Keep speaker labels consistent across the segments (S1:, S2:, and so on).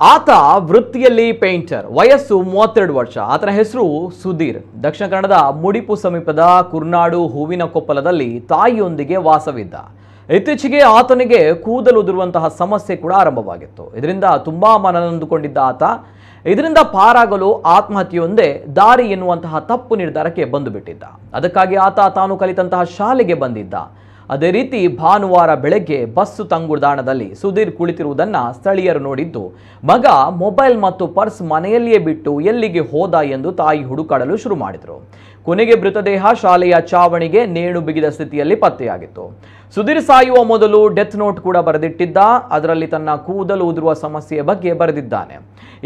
S1: ಆತ ವೃತ್ತಿಯಲ್ಲಿ ಪೇಂಟರ್, ವಯಸ್ಸು 32 ವರ್ಷ. ಆತನ ಹೆಸರು ಸುಧೀರ್. ದಕ್ಷಿಣ ಕನ್ನಡದ ಮುಡಿಪು ಸಮೀಪದ ಕುರ್ನಾಡು ಹೂವಿನ ಕೊಪ್ಪಲದಲ್ಲಿ ತಾಯಿಯೊಂದಿಗೆ ವಾಸವಿದ್ದ. ಇತ್ತೀಚೆಗೆ ಆತನಿಗೆ ಕೂದಲು ಉದುರುವಂತಹ ಸಮಸ್ಯೆ ಕೂಡ ಆರಂಭವಾಗಿತ್ತು. ಇದರಿಂದ ತುಂಬಾ ಮನನೊಂದುಕೊಂಡಿದ್ದ ಆತ ಇದರಿಂದ ಪಾರಾಗಲು ಆತ್ಮಹತ್ಯೆಯೊಂದೇ ದಾರಿ ಎನ್ನುವಂತಹ ತಪ್ಪು ನಿರ್ಧಾರಕ್ಕೆ ಬಂದು ಬಿಟ್ಟಿದ್ದ. ಅದಕ್ಕಾಗಿ ಆತ ತಾನು ಕಲಿತಂತಹ ಶಾಲೆಗೆ ಬಂದಿದ್ದ. ಅದೇ ರೀತಿ ಭಾನುವಾರ ಬೆಳಗ್ಗೆ ಬಸ್ಸು ತಂಗುದಾಣದಲ್ಲಿ ಸುಧೀರ್ ಕುಳಿತಿರುವುದನ್ನು ಸ್ಥಳೀಯರು ನೋಡಿದ್ದು, ಮಗ ಮೊಬೈಲ್ ಮತ್ತು ಪರ್ಸ್ ಮನೆಯಲ್ಲಿಯೇ ಬಿಟ್ಟು ಎಲ್ಲಿಗೆ ಹೋದ ಎಂದು ತಾಯಿ ಹುಡುಕಾಡಲು ಶುರು ಮಾಡಿದರು. ಕೊನೆಗೆ ಮೃತದೇಹ ಶಾಲೆಯ ಚಾವಣಿಗೆ ನೇಣು ಬಿಗಿದ ಸ್ಥಿತಿಯಲ್ಲಿ ಪತ್ತೆಯಾಗಿತ್ತು. ಸುಧೀರ್ ಸಾಯುವ ಮೊದಲು ಡೆತ್ ನೋಟ್ ಕೂಡ ಬರೆದಿಟ್ಟಿದ್ದ. ಅದರಲ್ಲಿ ತನ್ನ ಕೂದಲು ಉದುರುವ ಸಮಸ್ಯೆಯ ಬಗ್ಗೆ ಬರೆದಿದ್ದಾನೆ.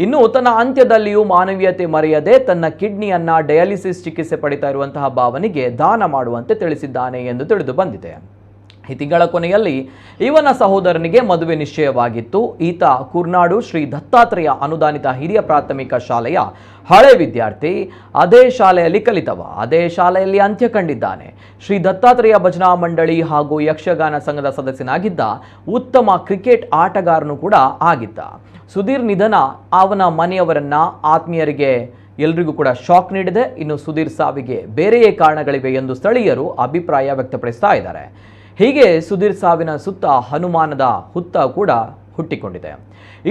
S1: ಇನ್ನು ತನ್ನ ಅಂತ್ಯದಲ್ಲಿಯೂ ಮಾನವೀಯತೆ ಮರೆಯದೆ ತನ್ನ ಕಿಡ್ನಿಯನ್ನ ಡಯಾಲಿಸಿಸ್ ಚಿಕಿತ್ಸೆ ಪಡಿತಾ ಇರುವಂತಹ ಭಾವನಿಗೆ ದಾನ ಮಾಡುವಂತೆ ತಿಳಿಸಿದ್ದಾನೆ ಎಂದು ತಿಳಿದು ಬಂದಿದೆ. ಈ ತಿಂಗಳ ಕೊನೆಯಲ್ಲಿ ಇವನ ಸಹೋದರನಿಗೆ ಮದುವೆ ನಿಶ್ಚಯವಾಗಿತ್ತು. ಈತ ಕುರ್ನಾಡು ಶ್ರೀ ದತ್ತಾತ್ರೇಯ ಅನುದಾನಿತ ಹಿರಿಯ ಪ್ರಾಥಮಿಕ ಶಾಲೆಯ ಹಳೆ ವಿದ್ಯಾರ್ಥಿ. ಅದೇ ಶಾಲೆಯಲ್ಲಿ ಕಲಿತವ, ಅದೇ ಶಾಲೆಯಲ್ಲಿ ಅಂತ್ಯ ಕಂಡಿದ್ದಾನೆ. ಶ್ರೀ ದತ್ತಾತ್ರೇಯ ಭಜನಾ ಮಂಡಳಿ ಹಾಗೂ ಯಕ್ಷಗಾನ ಸಂಘದ ಸದಸ್ಯನಾಗಿದ್ದ. ಉತ್ತಮ ಕ್ರಿಕೆಟ್ ಆಟಗಾರನು ಕೂಡ ಆಗಿದ್ದ. ಸುಧೀರ್ ನಿಧನ ಅವನ ಮನೆಯವರನ್ನ, ಆತ್ಮೀಯರಿಗೆ ಎಲ್ರಿಗೂ ಕೂಡ ಶಾಕ್ ನೀಡಿದೆ. ಇನ್ನು ಸುಧೀರ್ ಸಾವಿಗೆ ಬೇರೆಯೇ ಕಾರಣಗಳಿವೆ ಎಂದು ಸ್ಥಳೀಯರು ಅಭಿಪ್ರಾಯ ವ್ಯಕ್ತಪಡಿಸ್ತಾ ಇದ್ದಾರೆ. ಹೀಗೆ ಸುಧೀರ್ ಸಾವಿನ ಸುತ್ತ ಅನುಮಾನದ ಹುತ್ತ ಕೂಡ ಹುಟ್ಟಿಕೊಂಡಿದೆ.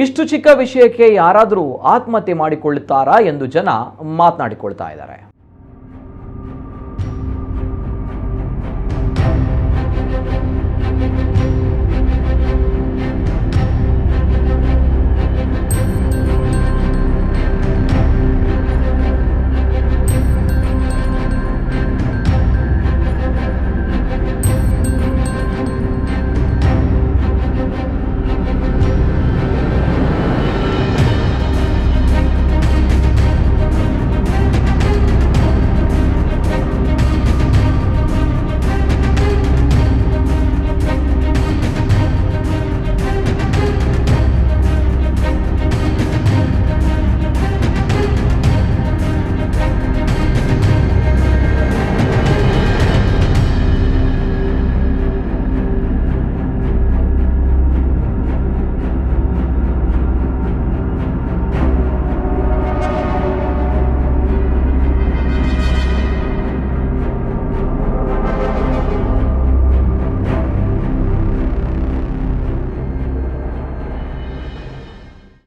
S1: ಇಷ್ಟು ಚಿಕ್ಕ ವಿಷಯಕ್ಕೆ ಯಾರಾದರೂ ಆತ್ಮಹತ್ಯೆ ಮಾಡಿಕೊಳ್ಳುತ್ತಾರಾ ಎಂದು ಜನ ಮಾತನಾಡಿಕೊಳ್ತಾ ಇದ್ದಾರೆ.